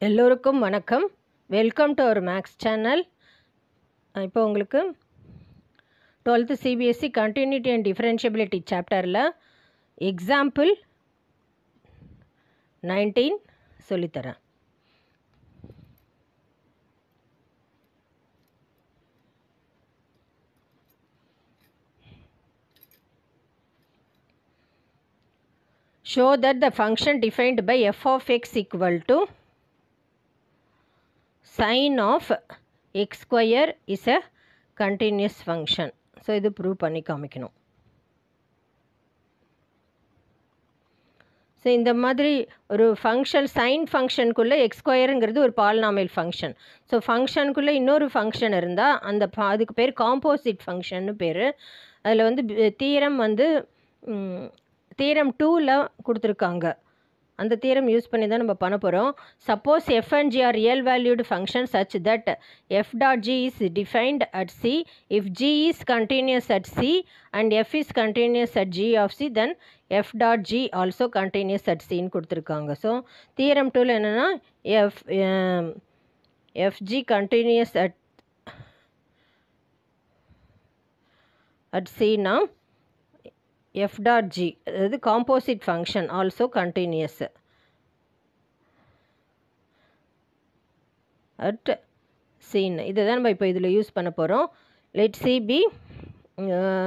எல்லோருக்கும் வணக்கம். Welcome to our maths channel. இப்போ உங்களுக்கு 12th CBSE continuity and differentiability சாப்டரில் எக்ஸாம்பிள் 19 சொல்லித்தரேன். Show that the function defined by f of x equal to sin of x square is a continuous function. So இது prove பண்ணி காமிக்கணும். So இந்த மாதிரி ஒரு ஃபங்க்ஷன் சைன் ஃபங்க்ஷனுக்குள்ளே எக்ஸ் ஸ்கொயருங்கிறது ஒரு polynomial function. So ஃபங்க்ஷனுக்குள்ளே இன்னொரு ஃபங்க்ஷன் இருந்தால் அதுக்கு பேர் காம்போசிட் ஃபங்க்ஷன்னு பேர். அதில் வந்து தீரம் 2ல் கொடுத்துருக்காங்க. அந்த தியரம் யூஸ் பண்ணி தான் நம்ம பண்ண போகிறோம். Suppose f and g are real valued functions such that f dot g is defined at c. If g is continuous at c and f is continuous at g of c, then f dot g also continuous at c ன்னு கொடுத்துருக்காங்க. So theorem 2ல் என்னென்னா fg continuous at c னா f dot g அதாவது composite function also continuous at சீன். இதை தான் நம்ம இப்போ இதில் யூஸ் பண்ண போகிறோம். லெட் சி பி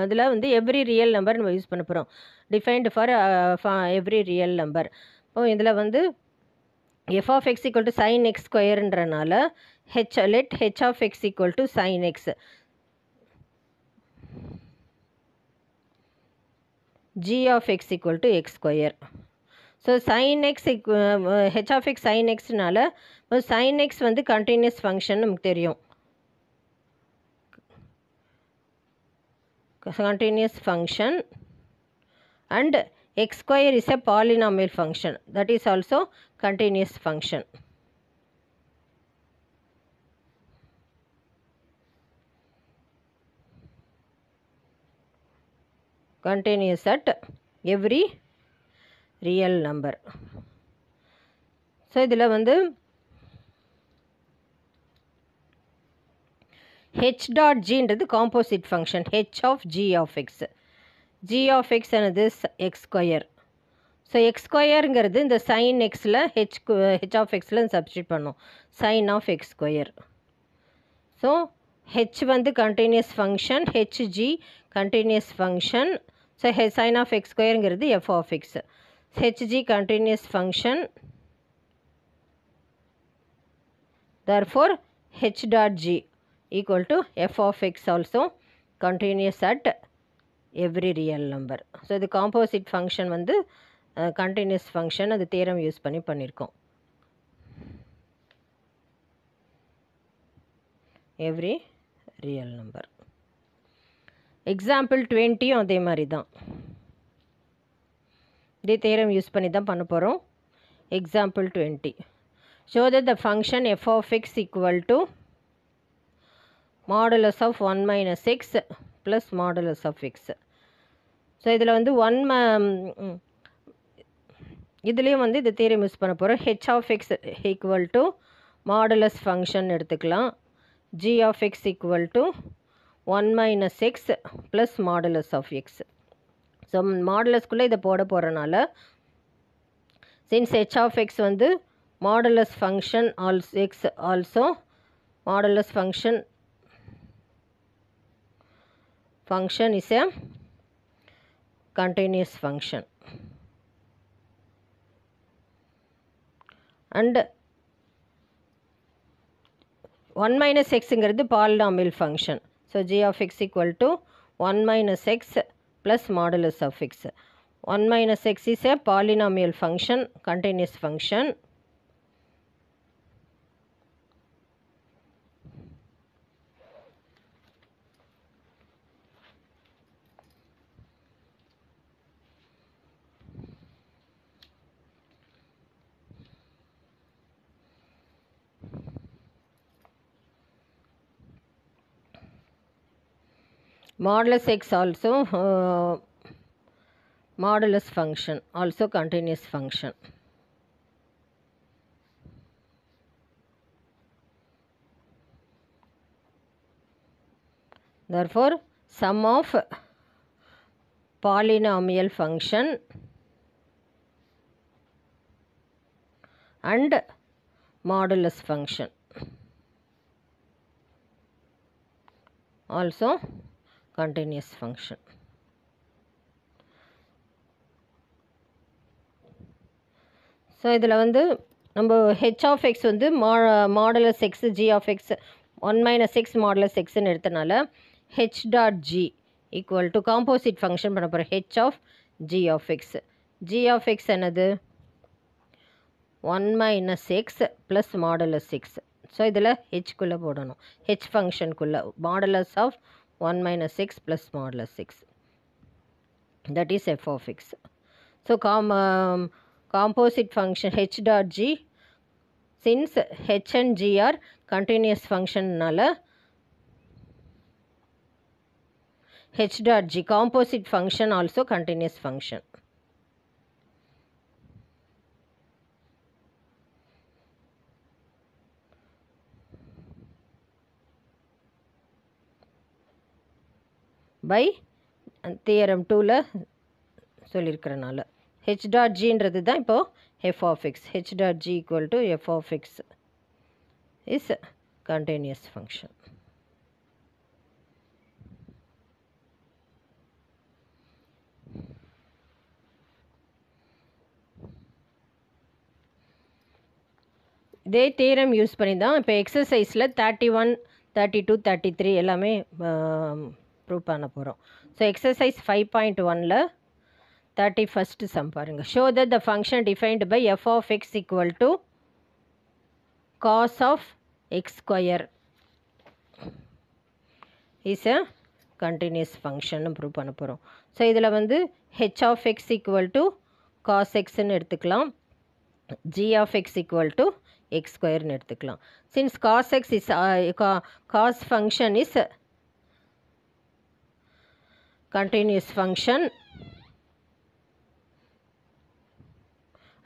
இதில் வந்து எவ்ரி ரியல் நம்பர் நம்ம யூஸ் பண்ண போகிறோம். Defined for every real number. இப்போ இதில் வந்து f of x equal to sin x ஸ்கொயர்ன்றனால let h of x equal to sin x. g of x equal to x square. So sin x h of x sin xனால sin x வந்து continuous function நமக்கு தெரியும். Continuous function and x square is a polynomial function, that is also continuous function. Continuous at every real number. So இதில் வந்து h dot gன்றது composite function h of g of x. g of x என்னது x square. So x ஸ்கொயருங்கிறது இந்த sine எக்ஸில் h of xல substitute பண்ணோம். Sine of x square. So h வந்து continuous function, hg continuous function. So sine of x ஸ்கொயருங்கிறது f of x. hg continuous function. therefore h dot g equal to f of x also continuous at every real number. So இது composite function வந்து continuous function. அது theorem use பண்ணி பண்ணியிருக்கோம். Every real number. Example 20 அதே மாதிரி தான். இதே theorem use பண்ணி தான் பண்ண போகிறோம். Example 20. Show that the function f of x equal to modulus of 1 minus x plus modulus of x. So இதில் வந்து இதுலேயும் வந்து இந்த தியரம் யூஸ் பண்ண போகிறோம். h of x equal to modulus function எடுத்துக்கலாம். g of x equal to 1 minus x plus modulus of x. So மாடுலஸ்குள்ளே இதை போட போகிறனால சின்ஸ் h of x வந்து modulus function x also modulus function is a continuous function and 1 minus xங்கிறது polynomial function. So g of x equal to 1 minus x plus modulus of x. 1 minus x is a polynomial function, continuous function. Modulus x also modulus function, also continuous function. therefore sum of polynomial function and modulus function also continuous function. So இதில் வந்து நம்ம h of x வந்து modulus x g of x 1 - x modulus எக்ஸ்ன்னு எடுத்தனால h dot g equal to composite function பண்ண போகிறோம் h of g of x. G of x என்னது 1 - x plus modulus x. So இதில் ஹெச்குள்ளே போடணும், ஹெச் ஃபங்க்ஷனுக்குள்ளே modulus of 1 - x plus modulus x, that is f of x. So composite function h dot g, since h and g are continuous function nala h dot g composite function also continuous function. By theorem 2ல சொல்லியிருக்கிறனால h dot g ன்றது தான் இப்போ f of x. h dot g equal to f of x is continuous function. இதே theorem use பண்ணி தான் இப்போ எக்ஸசைஸில் 31, 32, 33 எல்லாமே prove பண்ண போகிறோம். ஸோ எக்ஸசைஸ் 5.1ல் 31st sum பாருங்க. Show that the function defined by f of x equal to cos of x square is a continuous function prove பண்ண போகிறோம். ஸோ இதில் வந்து h of x equal to cos xன்னு எடுத்துக்கலாம், g of x equal to x squareன்னு எடுத்துக்கலாம். Since cos x is cos function is continuous function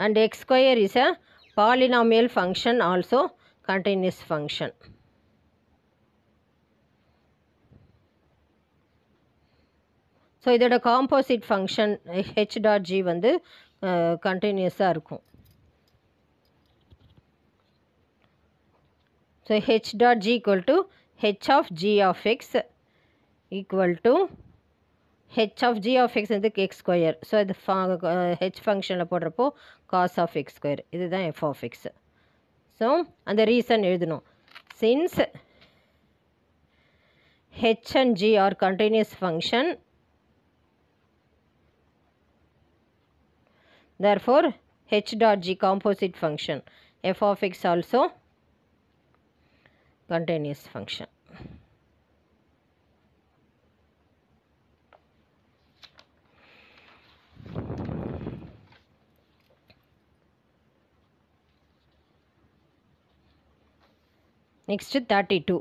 and x square is a polynomial function also continuous function. So இதோட composite function h dot g வந்து கண்டினியூஸாக இருக்கும். So h dot g equal to h of g of x equal to h of g of x வந்து x square. So இது h ஃபங்க்ஷனில் போடுறப்போ cos of x square, இதுதான் f of x. So அந்த reason எழுதணும். Since h and g are continuous function, therefore h dot g composite function, f of x also continuous function. Next 32.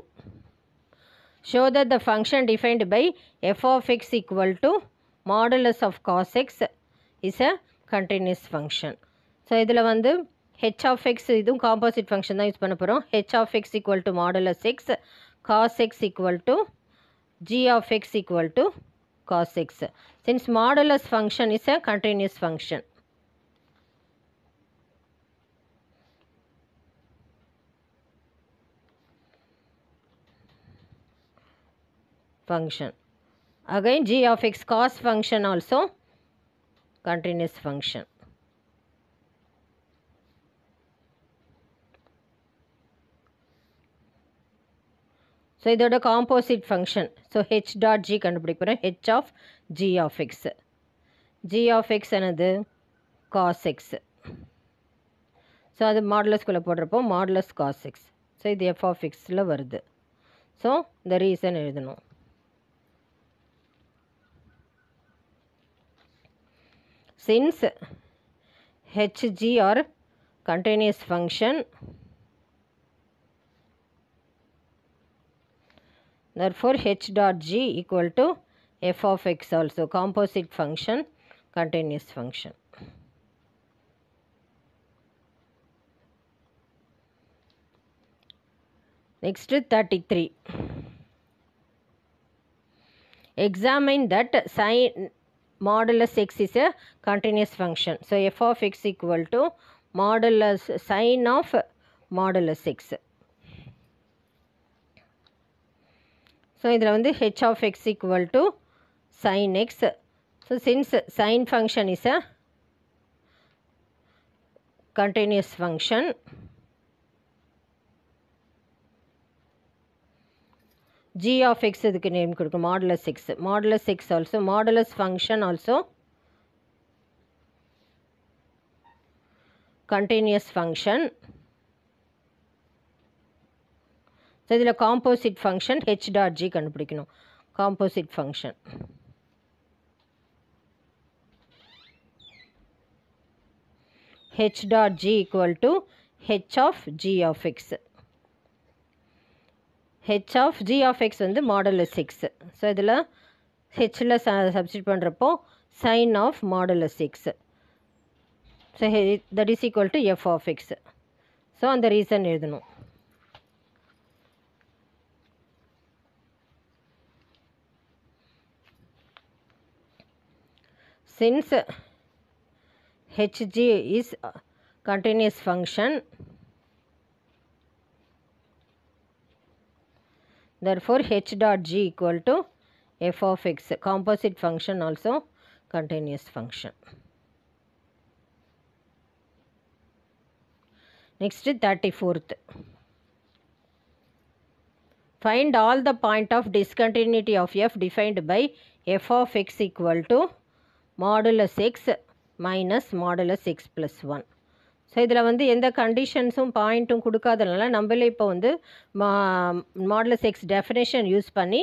Show that the function defined by f of x equal to modulus of cos x is a continuous function. So இதில் வந்து h of x இதுவும் composite function தான் use பண்ண போகிறோம். h of x equal to modulus x, cos x equal to g of x equal to cos x. Since modulus function is a continuous function, again g of x cos function also continuous function. So இதோட composite function, so h dot g கண்டுபிடிக்க போகிறோம், h of g of x. g of x என்னது cos x. So அது மாடுலஸ்குள்ளே போடுறப்போ modulus cos x. So இது f of xல வருது. So இந்த reason எழுதணும். Since hg are continuous function, therefore h dot g equal to f of x also composite function, continuous function. Next 33. examine that sin modulus x is a continuous function. So f of x equal to modulus sin of modulus x. So இதில் வந்து h of x equal to sin x. So since sin function is a continuous function, g of x இதுக்கு name கொடுக்கும் modulus x. Modulus x also, modulus function also continuous function. So இதில் composite function h dot g கண்டுபிடிக்கணும். Composite function h dot g equal to h of g of x. h of g of x வந்து modulus x. So இதில் ஹெச்சில் substitute பண்ணுறப்போ sin of modulus x. So that is equal to f of x. So அந்த reason எழுதணும். Since hg is a continuous function, therefore h dot g equal to f of x. Composite function also continuous function. Next 34th. Find all the point of discontinuity of f defined by f of x equal to modulus x minus modulus x plus 1. So இதில் வந்து எந்த கண்டிஷன்ஸும் பாயிண்ட்டும் கொடுக்காதனால நம்மளே இப்போ வந்து modulus X definition use பண்ணி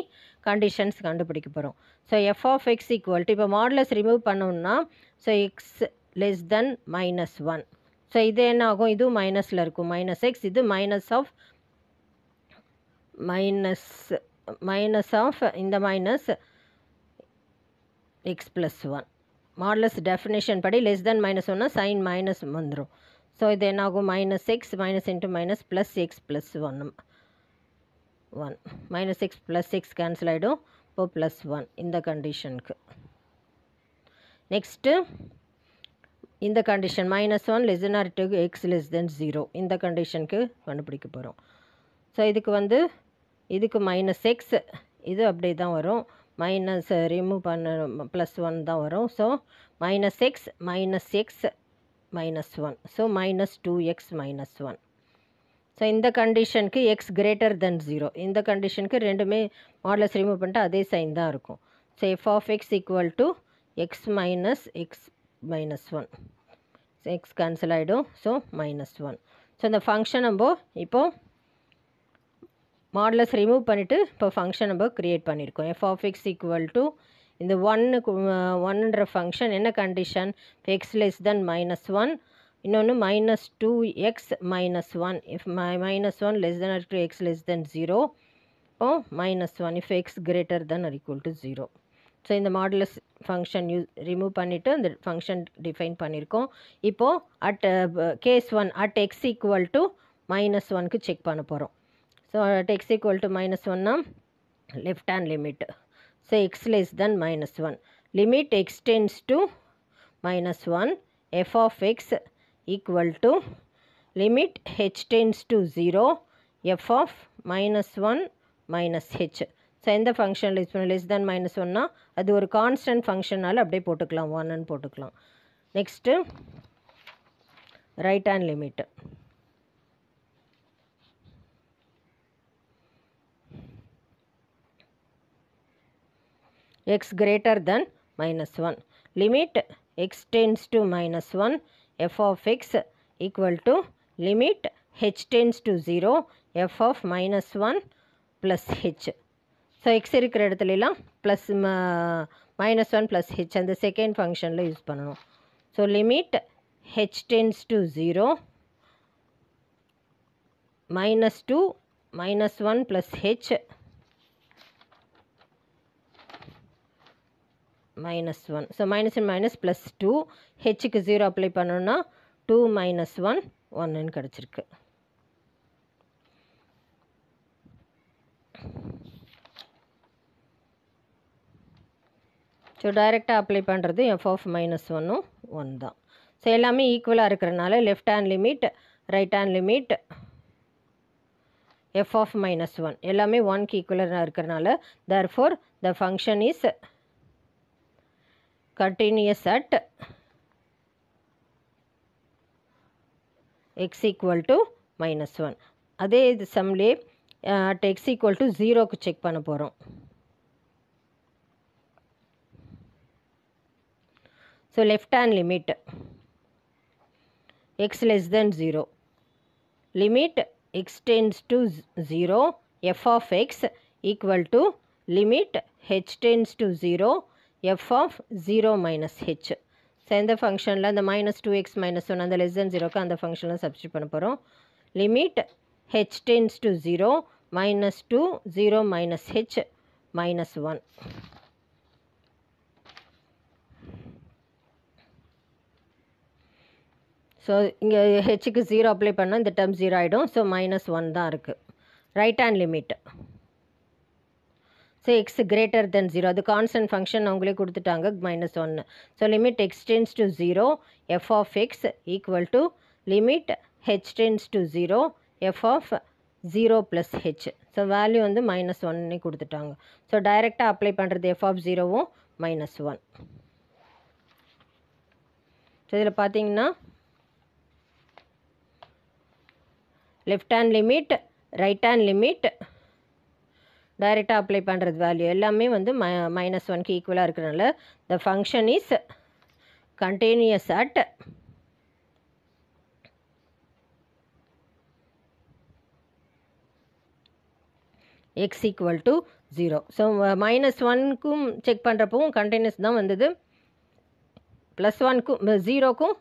கண்டிஷன்ஸ் கண்டுபிடிக்க போகிறோம். So F of X equal to இப்போ மாடுலஸ் ரிமூவ் பண்ணோம்னா so X less than minus 1. So இது என்ன ஆகும், இதுவும் மைனஸில் இருக்கும், மைனஸ் எக்ஸ், இது மைனஸ் ஆஃப் இந்த minus X plus 1. Modulus definition படி லெஸ் தென் மைனஸ் ஒன்னா சைன் மைனஸ் வந்துடும். ஸோ இது என்ன ஆகும், minus X minus into minus plus X plus 1 minus X plus X cancel ஆகிடும். இப்போது ப்ளஸ் 1 இந்த கண்டிஷனுக்கு. நெக்ஸ்ட்டு இந்த condition -1 less than or to X less than 0 இந்த கண்டிஷனுக்கு கண்டுபிடிக்க போகிறோம். ஸோ இதுக்கு வந்து இதுக்கு மைனஸ் எக்ஸ், இது அப்படி தான் வரும், மைனஸ் ரிமூவ் பண்ண ப்ளஸ் 1 தான் வரும். So minus X minus 1, so minus 2x minus 1. So இந்த கண்டிஷனுக்கு எக்ஸ் கிரேட்டர் தென் 0, இந்த கண்டிஷனுக்கு ரெண்டுமே மாடுலஸ் ரிமூவ் பண்ணிட்டு அதே சைன் தான் இருக்கும். So F of X equal to x minus 1, so x cancel ஆகிடும். So minus 1. ஸோ இந்த ஃபங்க்ஷன் நம்ம இப்போது மாடுலஸ் ரிமூவ் பண்ணிவிட்டு இப்போ ஃபங்க்ஷன் நம்ம க்ரியேட் பண்ணியிருக்கோம். F of X equal to இந்த ஒன்னுன்ற ஃபங்க்ஷன் என்ன கண்டிஷன், இப்போ எக்ஸ் லெஸ் தென் மைனஸ் 1, இன்னொன்று minus 2x minus 1 if minus 1 less than or to X less than 0, இப்போ minus 1 if x greater than or equal to 0. So இந்த modulus function remove பண்ணிவிட்டு அந்த function define பண்ணியிருக்கோம். இப்போது at case 1 at x equal to minus 1க்கு check பண்ண போகிறோம். So at x equal to minus 1னா left hand limit. So X less than minus 1, limit x tends to minus 1, f of x equal to limit h tends to 0, f of minus 1 minus h. So எந்த function less than minus 1னா அது ஒரு constant ஃபங்க்ஷனால் அப்படியே போட்டுக்கலாம், 1ன்னு போட்டுக்கலாம். Next right hand limit. x greater than minus 1, limit x tends to minus 1, f of x equal to limit h tends to 0, f of minus 1 plus h. So X இருக்கிற இடத்துலலாம் plus minus 1 plus H அந்த second ஃபங்க்ஷனில் use பண்ணணும். So limit h tends to 0, minus 2 minus 1 plus h minus 1. So minus and minus plus 2, ஹெச்சுக்கு 0 apply பண்ணோன்னா 2 minus 1 1ன்னு கிடச்சிருக்கு. So டைரெக்டாக apply பண்ணுறது f of minus ஒன்னும் 1 தான். ஸோ எல்லாமே ஈக்குவலாக இருக்கிறனால left hand limit right hand limit f of minus 1 எல்லாமே 1க்கு ஈக்குவலாக இருக்கிறனால therefore the function is continuous at x equal to minus 1. அதே இது சம்லே at x equal to 0க்கு செக் பண்ண போகிறோம். So left hand limit x less than 0 limit x tends to 0 f of x equal to limit h tends to 0 f of 0 minus h. So இந்த ஃபங்க்ஷனில் அந்த minus 2x minus 1 அந்த less than 0க்கு அந்த ஃபங்க்ஷனில் substitute பண்ண போகிறோம். limit h tends to 0 minus 2 0 minus h minus 1. So இங்கே ஹெச்சுக்கு 0 அப்ளை பண்ணால் இந்த டேர்ம் 0 ஆகிடும். ஸோ மைனஸ் 1 தான் இருக்குது. Right hand limit so x greater than 0 அது கான்ஸ்டன்ட் ஃபங்க்ஷன் அவங்களே கொடுத்துட்டாங்க minus 1. So limit x tends to 0 f of X equal to limit h tends to 0 f of 0 plus h. So value வந்து minus 1 கொடுத்துட்டாங்க. So டைரெக்டாக apply பண்ணுறது f of 0வும் minus 1. So இதில் பார்த்தீங்கன்னா left hand limit right hand limit டைரெக்டாக apply பண்ணுறது value எல்லாமே வந்து மைனஸ் 1க்கு ஈக்குவலாக இருக்கிறனால the function is continuous at x equal to 0. So minus 1க்கும் செக் பண்ணுறப்பவும் கண்டினியூஸ் தான் வந்தது, ப்ளஸ் 1க்கும் 0க்கும்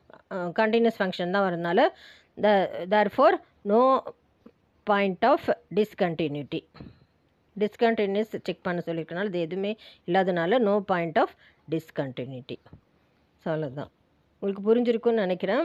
கண்டினியூஸ் ஃபங்க்ஷன் தான் வரதுனால therefore no point of discontinuity. Discontinuous check பண்ண சொல்லியிருக்கனால இது எதுவுமே இல்லாதனால no point of discontinuity. So அவ்வளோதான். உங்களுக்கு புரிஞ்சிருக்குன்னு நினைக்கிறேன்.